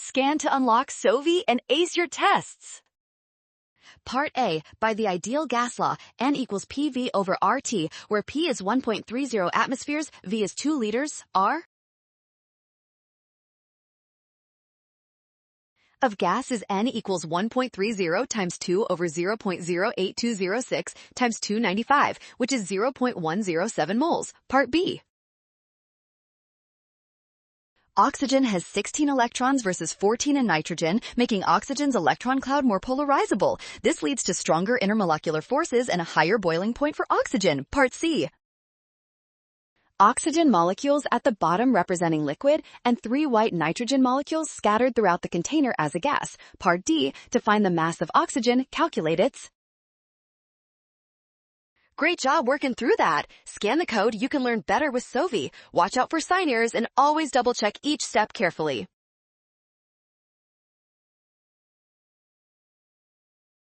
Scan to unlock Sovi and ace your tests. Part A, by the ideal gas law, N equals PV over RT, where P is 1.30 atmospheres, V is 2 liters, R of gas is N equals 1.30 times 2 over 0.08206 times 295, which is 0.107 moles. Part B. Oxygen has 16 electrons versus 14 in nitrogen, making oxygen's electron cloud more polarizable. This leads to stronger intermolecular forces and a higher boiling point for oxygen. Part C. Oxygen molecules at the bottom representing liquid, and 3 white nitrogen molecules scattered throughout the container as a gas. Part D. To find the mass of oxygen, calculate its. Great job working through that. Scan the code, you can learn better with Sovi. Watch out for sign errors and always double check each step carefully.